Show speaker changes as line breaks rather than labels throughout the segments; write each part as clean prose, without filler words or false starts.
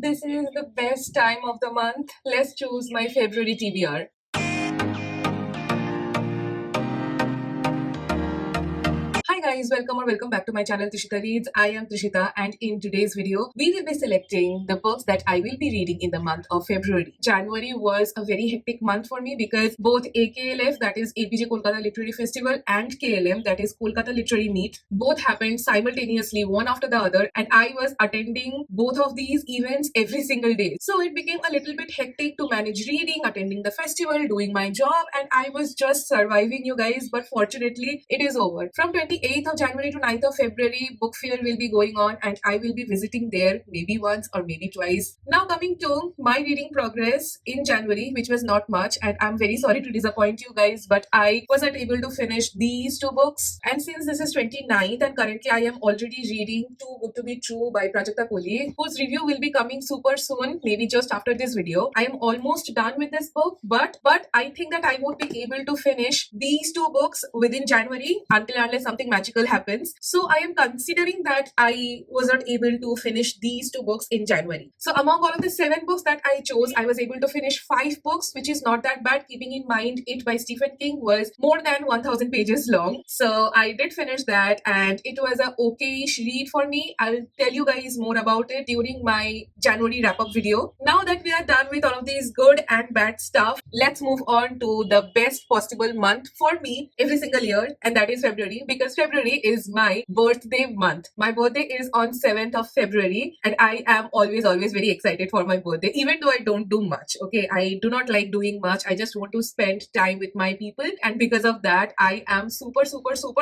This is the best time of the month. Let's choose my February TBR. Hi guys, welcome or welcome back to my channel Trishita Reads. I am Trishita and in today's video, we will be selecting the books that I will be reading in the month of February. January was a very hectic month for me because both AKLF, that is APJ Kolkata Literary Festival, and KLM, that is Kolkata Literary Meet, both happened simultaneously one after the other, and I was attending both of these events every single day. So it became a little bit hectic to manage reading, attending the festival, doing my job, and I was just surviving, you guys. But fortunately, it is over. From 28th of January to 9th of February, book fair will be going on, and I will be visiting there maybe once or maybe twice. Now, coming to my reading progress in January, which was not much, and I'm very sorry to disappoint you guys, but I wasn't able to finish these two books. And since this is 29th, and currently I am already reading Too Good to Be True by Prajakta Koli, whose review will be coming super soon, maybe just after this video. I am almost done with this book, but I think that I won't be able to finish these two books within January until unless something magical happens. So I am considering that I was not able to finish these two books in January. So among all of the 7 books that I chose, I was able to finish 5 books, which is not that bad, keeping in mind It by Stephen King was more than 1000 pages long. So I did finish that and it was a okay-ish read for me. I'll tell you guys more about it during my January wrap-up video. Now that we are done with all of these good and bad stuff, let's move on to the best possible month for me every single year, and that is February, because February is my birthday month. My birthday is on 7th of February, and I am always very excited for my birthday, even though I don't do much. Okay, I do not like doing much. I just want to spend time with my people, and because of that, I am super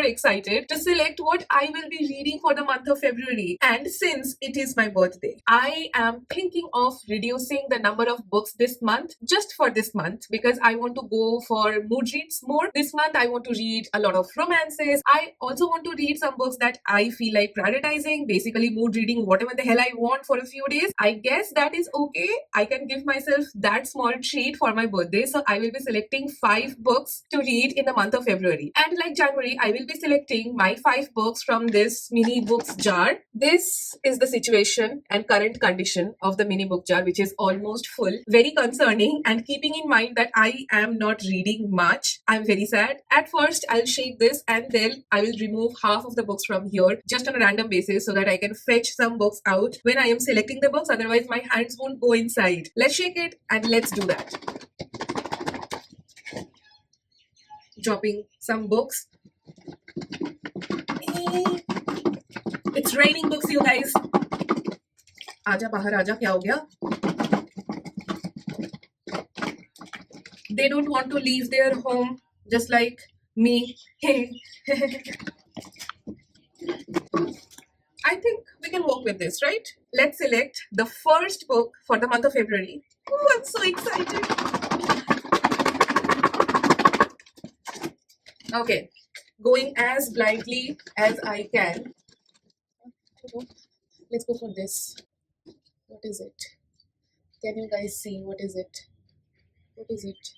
excited to select what I will be reading for the month of February. And since it is my birthday, I am thinking of reducing the number of books this month, just for this month, because I want to go for mood reads more. This month I want to read a lot of romances. I also want to read some books that I feel like prioritizing, basically mood reading whatever the hell I want for a few days. I guess that is okay. I can give myself that small treat for my birthday. So I will be selecting 5 books to read in the month of February. And like January, I will be selecting my 5 books from this mini books jar. This is the situation and current condition of the mini book jar, which is almost full. Very concerning, and keeping in mind that I am not reading much, I'm very sad. At first, I'll shake this and then I will remove half of the books from here just on a random basis so that I can fetch some books out when I am selecting the books. Otherwise, my hands won't go inside. Let's shake it and let's do that. Dropping some books. It's raining books, you guys. आजा बाहर आजा, क्या हो गया? They don't want to leave their home, just like me. I think we can work with this, right? Let's select the first book for the month of February. Oh, I'm so excited. Okay, going as blindly as I can. Let's go for this. What is it? Can you guys see? What is it? What is it?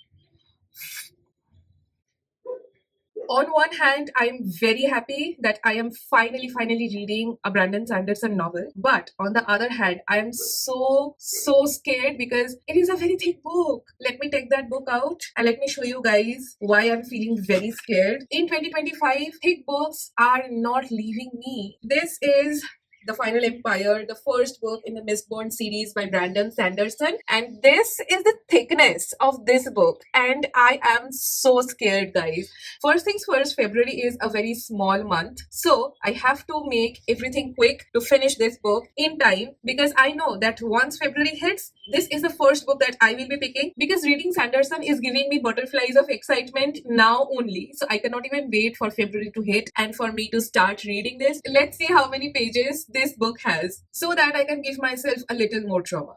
On one hand, I'm very happy that I am finally reading a Brandon Sanderson novel. But on the other hand, I am so scared because it is a very thick book. Let me take that book out and let me show you guys why I'm feeling very scared. In 2025, thick books are not leaving me. This is The Final Empire, the first book in the Mistborn series by Brandon Sanderson. And this is the thickness of this book. And I am so scared, guys. First things first, February is a very small month. So I have to make everything quick to finish this book in time, because I know that once February hits, this is the first book that I will be picking, because reading Sanderson is giving me butterflies of excitement now only. So I cannot even wait for February to hit and for me to start reading this. Let's see how many pages this book has so that I can give myself a little more trauma.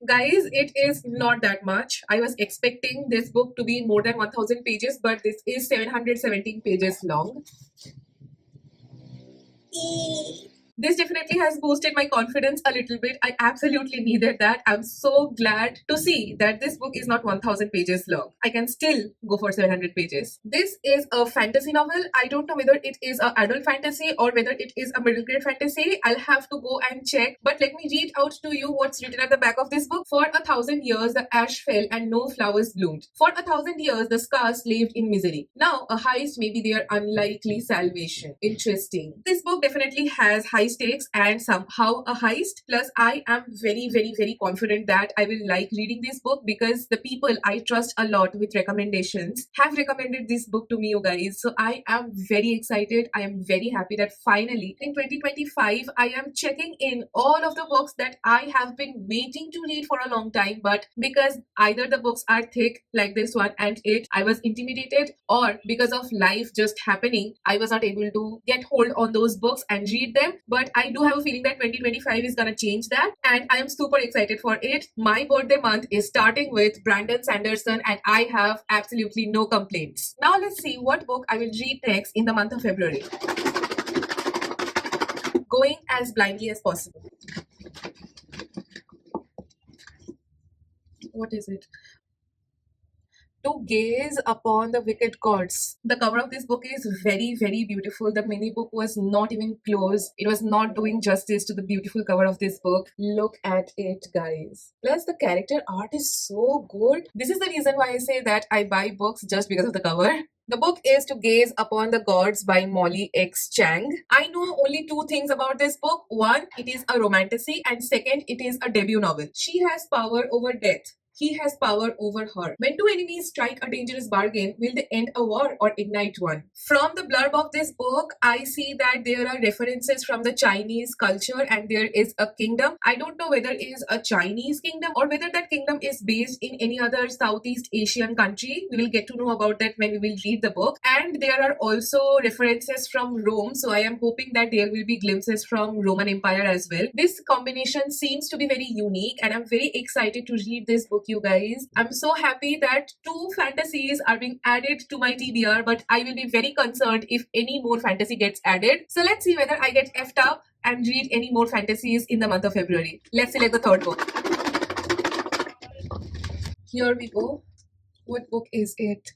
Guys, it is not that much. I was expecting this book to be more than 1000 pages, but this is 717 pages long. This definitely has boosted my confidence a little bit. I absolutely needed that. I'm so glad to see that this book is not 1000 pages long. I can still go for 700 pages. This is a fantasy novel. I don't know whether it is an adult fantasy or whether it is a middle grade fantasy. I'll have to go and check. But let me read out to you what's written at the back of this book. For 1,000 years, the ash fell and no flowers bloomed. For 1,000 years, the scars lived in misery. Now, a heist may be their unlikely salvation. Interesting. This book definitely has high stakes and somehow a heist. Plus, I am very confident that I will like reading this book because the people I trust a lot with recommendations have recommended this book to me, you guys. So I am very excited. I am very happy that finally in 2025 I am checking in all of the books that I have been waiting to read for a long time, but because either the books are thick like this one and I was intimidated, or because of life just happening, I was not able to get hold on those books and read them. But I do have a feeling that 2025 is gonna change that, and I am super excited for it. My birthday month is starting with Brandon Sanderson, and I have absolutely no complaints. Now let's see what book I will read next in the month of February. Going as blindly as possible. What is it? To gaze upon the wicked gods. The cover of this book is very beautiful. The mini book was not even close. It was not doing justice to the beautiful cover of this book. Look at it, guys. Plus, the character art is so good. This is the reason why I say that I buy books just because of the cover. The book is To Gaze Upon the Gods by Molly X. Chang. I know only two things about this book. One, it is a romantasy, and second, it is a debut novel. She has power over death. He has power over her. When two enemies strike a dangerous bargain, will they end a war or ignite one? From the blurb of this book, I see that there are references from the Chinese culture and there is a kingdom. I don't know whether it is a Chinese kingdom or whether that kingdom is based in any other Southeast Asian country. We will get to know about that when we will read the book. And there are also references from Rome, so I am hoping that there will be glimpses from Roman Empire as well. This combination seems to be very unique, and I'm very excited to read this book, you guys. I'm so happy that two fantasies are being added to my TBR, but I will be very concerned if any more fantasy gets added. So let's see whether I get effed up and read any more fantasies in the month of February. Let's select the third book. Here we go. What book is it?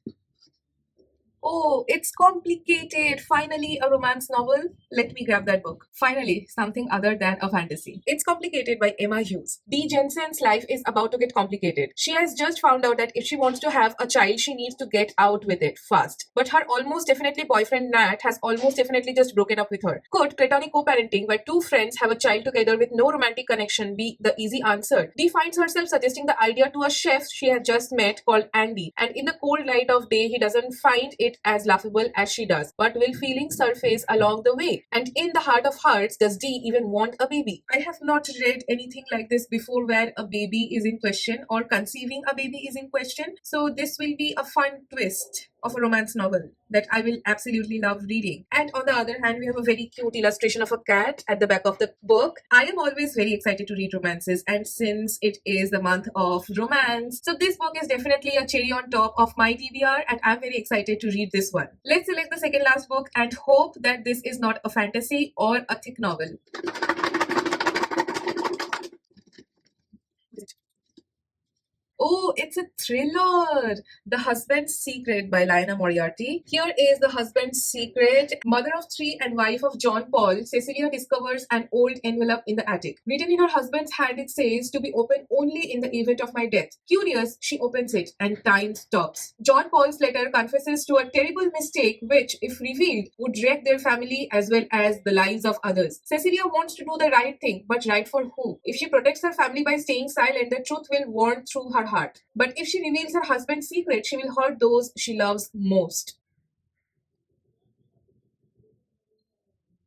Oh, it's complicated. Finally, a romance novel. Let me grab that book. Finally, something other than a fantasy. It's Complicated by Emma Hughes. Bea Jensen's life is about to get complicated. She has just found out that if she wants to have a child, she needs to get out with it fast. But her almost definitely boyfriend Nat has almost definitely just broken up with her. Could platonic co-parenting, where two friends have a child together with no romantic connection, be the easy answer? Dee finds herself suggesting the idea to a chef she has just met called Andy, and in the cold light of day, he doesn't find it as laughable as she does, but will feelings surface along the way? And in the heart of hearts, does Dee even want a baby? I have not read anything like this before where a baby is in question or conceiving a baby is in question, so this will be a fun twist of a romance novel that I will absolutely love reading. And on the other hand, we have a very cute illustration of a cat at the back of the book. I am always very excited to read romances, and since it is the month of romance, so this book is definitely a cherry on top of my TBR, and I'm very excited to read this one. Let's select the second last book and hope that this is not a fantasy or a thick novel. Oh, it's a thriller. The Husband's Secret by Lina Moriarty. Here is The Husband's Secret. Mother of three and wife of John Paul, Cecilia discovers an old envelope in the attic. Written in her husband's hand, it says, "To be opened only in the event of my death." Curious, she opens it and time stops. John Paul's letter confesses to a terrible mistake which, if revealed, would wreck their family as well as the lives of others. Cecilia wants to do the right thing, but right for who? If she protects her family by staying silent, the truth will warn through her heart. But if she reveals her husband's secret, she will hurt those she loves most.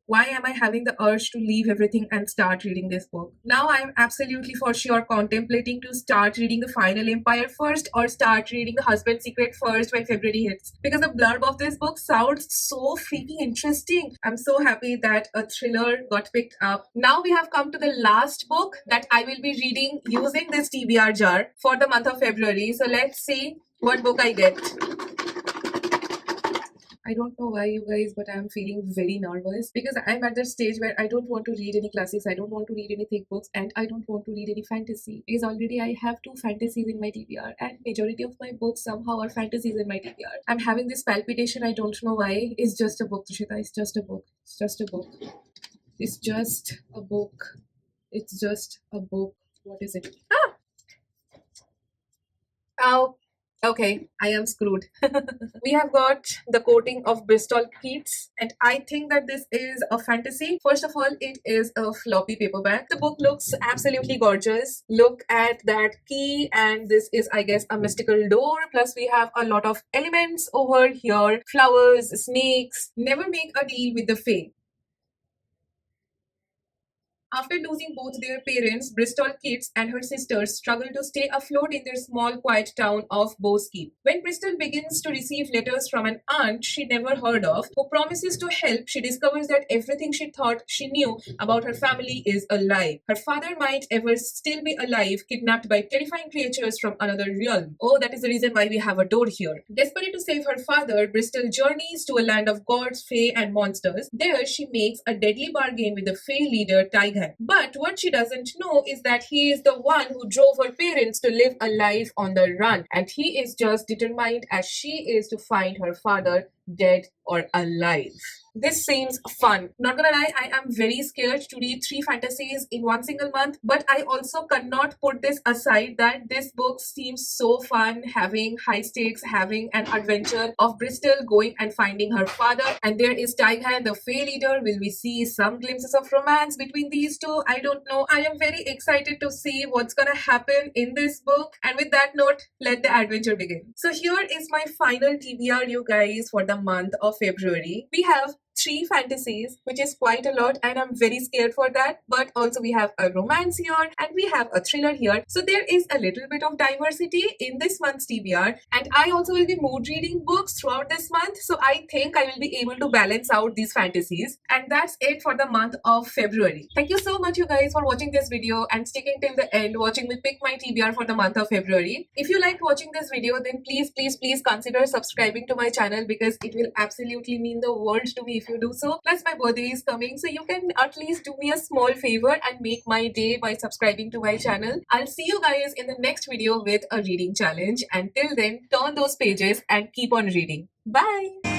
Why am I having the urge to leave everything and start reading this book? Now I am absolutely for sure contemplating to start reading The Final Empire first or start reading The Husband's Secret first when February hits. Because the blurb of this book sounds so freaking interesting. I'm so happy that a thriller got picked up. Now we have come to the last book that I will be reading using this TBR jar for the month of February. So let's see what book I get. I don't know why, you guys, but I'm feeling very nervous because I'm at that stage where I don't want to read any classics, I don't want to read any thick books, and I don't want to read any fantasy because already I have two fantasies in my TBR, and majority of my books somehow are fantasies in my TBR. I'm having this palpitation. I don't know why. It's just a book, Trishita. It's just a book. It's just a book. It's just a book. It's just a book. What is it? Ah! Ow. Okay, I am screwed. We have got the coating of Bristol Keats, and I think that this is a fantasy. First of all, it is a floppy paperback. The book looks absolutely gorgeous. Look at that key, and this is, I guess, a mystical door. Plus, we have a lot of elements over here: flowers, snakes. Never make a deal with the Fae. After losing both their parents, Bristol Keats and her sisters struggle to stay afloat in their small, quiet town of Bowes Keep. When Bristol begins to receive letters from an aunt she never heard of, who promises to help, she discovers that everything she thought she knew about her family is a lie. Her father might ever still be alive, kidnapped by terrifying creatures from another realm. Oh, that is the reason why we have a door here. Desperate to save her father, Bristol journeys to a land of gods, fae, and monsters. There, she makes a deadly bargain with the fae leader, Tygan. But what she doesn't know is that he is the one who drove her parents to live a life on the run, and he is just determined as she is to find her father, dead or alive. This seems fun. Not gonna lie, I am very scared to read three fantasies in one single month, but I also cannot put this aside that this book seems so fun, having high stakes, having an adventure of Bristol going and finding her father. And there is Tygan, the Fae leader. Will we see some glimpses of romance between these two? I don't know. I am very excited to see what's gonna happen in this book. And with that note, let the adventure begin. So here is my final TBR, you guys, for the month of February. We have three fantasies, which is quite a lot, and I'm very scared for that. But also, we have a romance here and we have a thriller here. So, there is a little bit of diversity in this month's TBR. And I also will be mood reading books throughout this month. So, I think I will be able to balance out these fantasies. And that's it for the month of February. Thank you so much, you guys, for watching this video and sticking till the end, watching me pick my TBR for the month of February. If you liked watching this video, then please consider subscribing to my channel because it will absolutely mean the world to me if you do so. Plus, my birthday is coming, so you can at least do me a small favor and make my day by subscribing to my channel. I'll see you guys in the next video with a reading challenge. Until then, turn those pages and keep on reading. Bye!